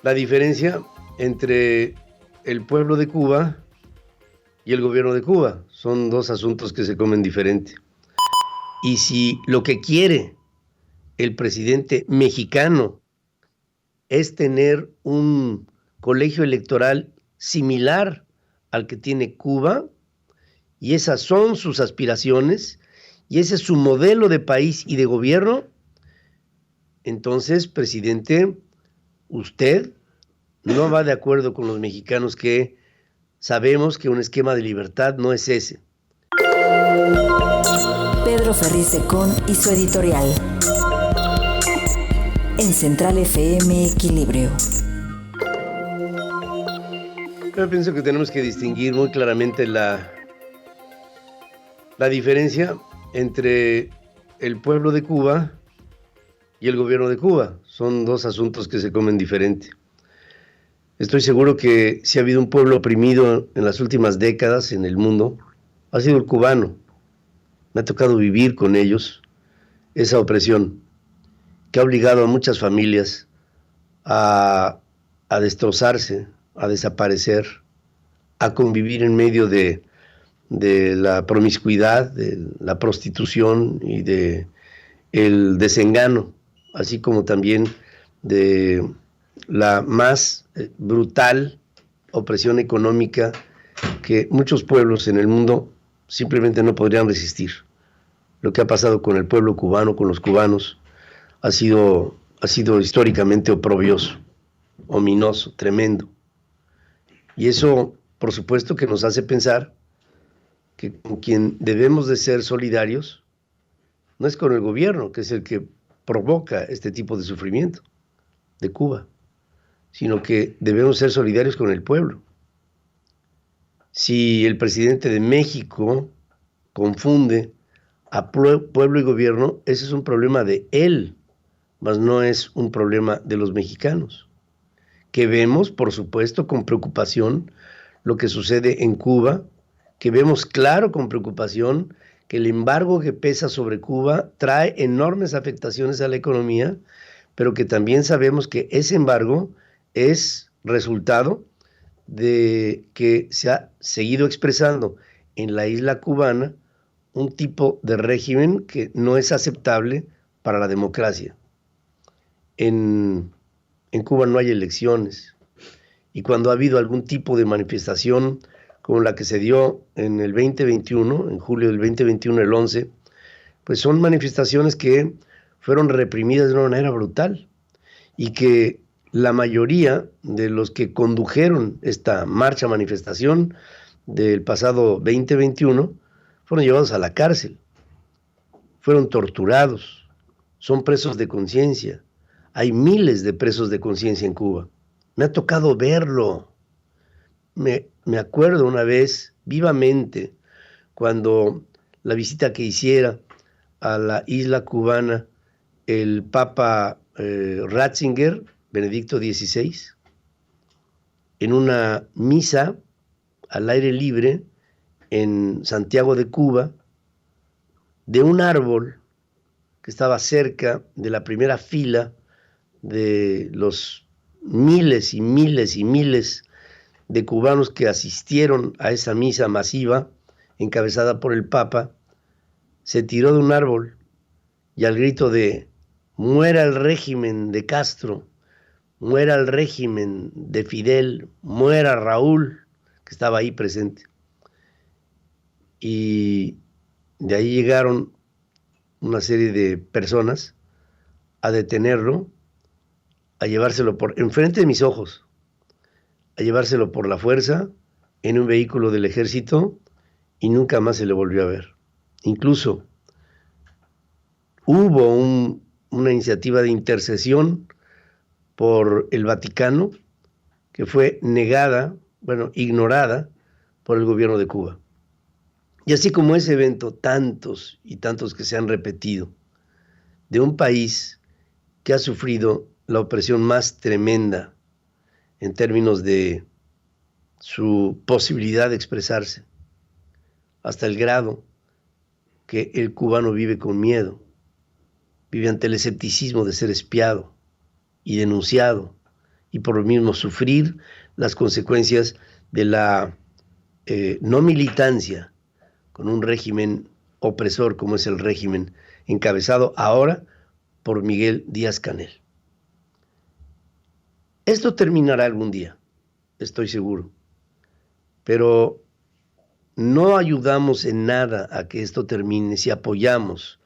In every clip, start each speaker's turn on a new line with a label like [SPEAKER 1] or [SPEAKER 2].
[SPEAKER 1] La diferencia entre el pueblo de Cuba y el gobierno de Cuba son dos asuntos que se comen diferente. Y si lo que quiere el presidente mexicano es tener un colegio electoral similar al que tiene Cuba, y esas son sus aspiraciones, y ese es su modelo de país y de gobierno, entonces, presidente, usted no va de acuerdo con los mexicanos que sabemos que un esquema de libertad no es ese.
[SPEAKER 2] Pedro Ferriz Secón y su editorial. En Central FM Equilibrio.
[SPEAKER 1] Yo pienso que tenemos que distinguir muy claramente la diferencia entre el pueblo de Cuba y el gobierno de Cuba. Son dos asuntos que se comen diferente. Estoy seguro que si ha habido un pueblo oprimido en las últimas décadas en el mundo, ha sido el cubano. Me ha tocado vivir con ellos esa opresión que ha obligado a muchas familias a destrozarse, a desaparecer, a convivir en medio de la promiscuidad, de la prostitución y de el desengano, así como también de la más brutal opresión económica que muchos pueblos en el mundo simplemente no podrían resistir. Lo que ha pasado con el pueblo cubano, con los cubanos, ha sido históricamente oprobioso, ominoso, tremendo. Y eso, por supuesto, que nos hace pensar que con quien debemos de ser solidarios no es con el gobierno, que es el que provoca este tipo de sufrimiento de Cuba, sino que debemos ser solidarios con el pueblo. Si el presidente de México confunde a pueblo y gobierno, ese es un problema de él, mas no es un problema de los mexicanos, que vemos, por supuesto, con preocupación lo que sucede en Cuba, que vemos claro con preocupación que el embargo que pesa sobre Cuba trae enormes afectaciones a la economía, pero que también sabemos que ese embargo es resultado de que se ha seguido expresando en la isla cubana un tipo de régimen que no es aceptable para la democracia. En Cuba no hay elecciones, y cuando ha habido algún tipo de manifestación como la que se dio en el 2021, en julio del 2021, el 11, pues son manifestaciones que fueron reprimidas de una manera brutal y que la mayoría de los que condujeron esta marcha manifestación del pasado 2021 fueron llevados a la cárcel, fueron torturados, son presos de conciencia. Hay miles de presos de conciencia en Cuba. Me ha tocado verlo. Me acuerdo una vez vivamente cuando la visita que hiciera a la isla cubana el Papa Ratzinger, Benedicto XVI, en una misa al aire libre en Santiago de Cuba, de un árbol que estaba cerca de la primera fila de los miles y miles y miles de cubanos que asistieron a esa misa masiva encabezada por el Papa, se tiró de un árbol y al grito de "muera el régimen de Castro, muera el régimen de Fidel, muera Raúl", que estaba ahí presente. Y de ahí llegaron una serie de personas a detenerlo, a llevárselo por enfrente de mis ojos, a llevárselo por la fuerza en un vehículo del ejército, y nunca más se le volvió a ver. Incluso hubo una iniciativa de intercesión por el Vaticano que fue negada, ignorada por el gobierno de Cuba. Y así como ese evento, tantos y tantos que se han repetido, de un país que ha sufrido la opresión más tremenda en términos de su posibilidad de expresarse, hasta el grado que el cubano vive con miedo, vive ante el escepticismo de ser espiado y denunciado y por lo mismo sufrir las consecuencias de la no militancia con un régimen opresor como es el régimen encabezado ahora por Miguel Díaz-Canel. Esto terminará algún día, estoy seguro, pero no ayudamos en nada a que esto termine si apoyamos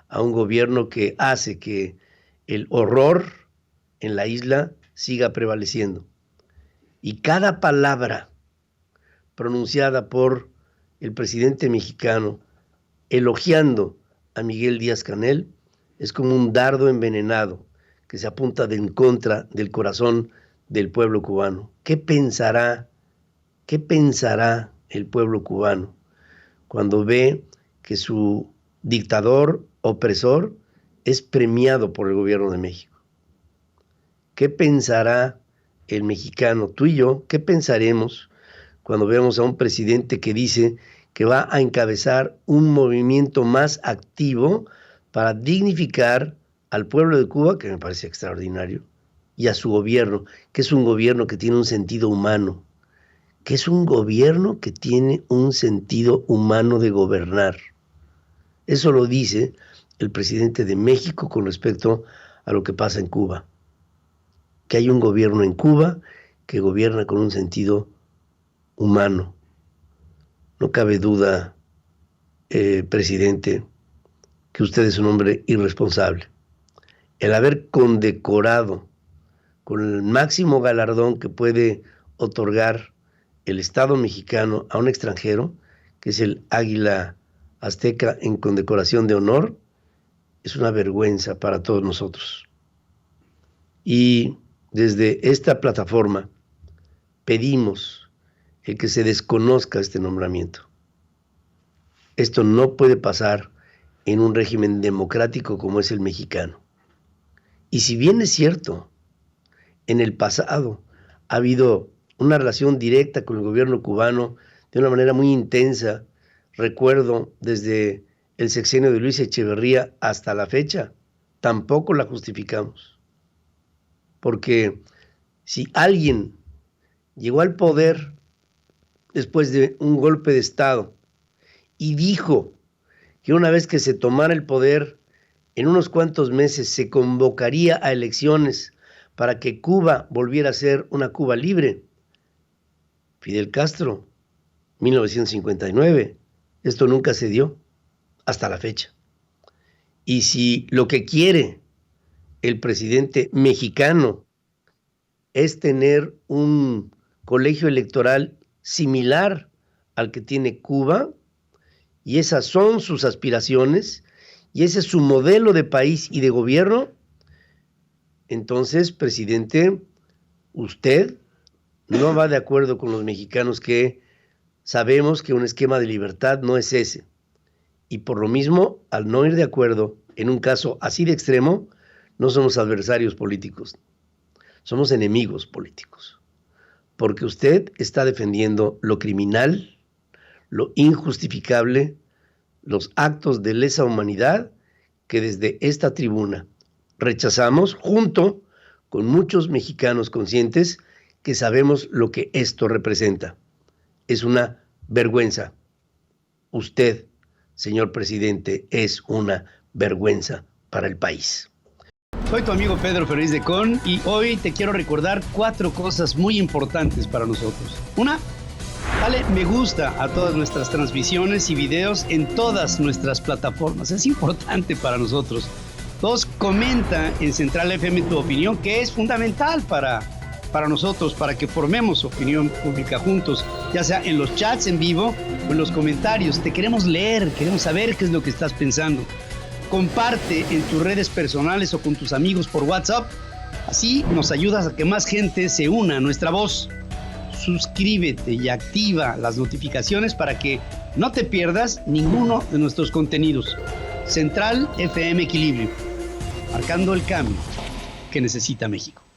[SPEAKER 1] a un gobierno que hace que el horror en la isla siga prevaleciendo. Y cada palabra pronunciada por el presidente mexicano elogiando a Miguel Díaz-Canel es como un dardo envenenado que se apunta en contra del corazón del pueblo cubano. ¿Qué pensará el pueblo cubano cuando ve que su dictador opresor es premiado por el gobierno de México? ¿Qué pensará el mexicano, tú y yo? ¿Qué pensaremos cuando vemos a un presidente que dice que va a encabezar un movimiento más activo para dignificar al pueblo de Cuba, que me parece extraordinario, y a su gobierno, que es un gobierno que tiene un sentido humano, que es un gobierno que tiene un sentido humano de gobernar? Eso lo dice el presidente de México con respecto a lo que pasa en Cuba. Que hay un gobierno en Cuba que gobierna con un sentido humano. No cabe duda, presidente, que usted es un hombre irresponsable. El haber condecorado con el máximo galardón que puede otorgar el Estado mexicano a un extranjero, que es el Águila Azteca en condecoración de honor, es una vergüenza para todos nosotros. Y desde esta plataforma pedimos el que se desconozca este nombramiento. Esto no puede pasar en un régimen democrático como es el mexicano. Y si bien es cierto, en el pasado ha habido una relación directa con el gobierno cubano de una manera muy intensa, recuerdo desde el sexenio de Luis Echeverría hasta la fecha, tampoco la justificamos. Porque si alguien llegó al poder después de un golpe de Estado y dijo que una vez que se tomara el poder, en unos cuantos meses se convocaría a elecciones para que Cuba volviera a ser una Cuba libre, Fidel Castro, 1959, esto nunca se dio hasta la fecha. Y si lo que quiere el presidente mexicano es tener un colegio electoral similar al que tiene Cuba, y esas son sus aspiraciones, y ese es su modelo de país y de gobierno, entonces, presidente, usted no va de acuerdo con los mexicanos que sabemos que un esquema de libertad no es ese. Y por lo mismo, al no ir de acuerdo en un caso así de extremo, no somos adversarios políticos, somos enemigos políticos. Porque usted está defendiendo lo criminal, lo injustificable, los actos de lesa humanidad que desde esta tribuna rechazamos junto con muchos mexicanos conscientes que sabemos lo que esto representa. Es una vergüenza. Usted, señor presidente, es una vergüenza para el país.
[SPEAKER 3] Soy tu amigo Pedro Ferriz de Con y hoy te quiero recordar 4 cosas muy importantes para nosotros. Una, dale me gusta a todas nuestras transmisiones y videos en todas nuestras plataformas. Es importante para nosotros. 2, comenta en Central FM tu opinión, que es fundamental para nosotros, para que formemos opinión pública juntos, ya sea en los chats en vivo o en los comentarios. Te queremos leer, queremos saber qué es lo que estás pensando. Comparte en tus redes personales o con tus amigos por WhatsApp. Así nos ayudas a que más gente se una a nuestra voz. Suscríbete y activa las notificaciones para que no te pierdas ninguno de nuestros contenidos. Central FM Equilibrio, marcando el cambio que necesita México.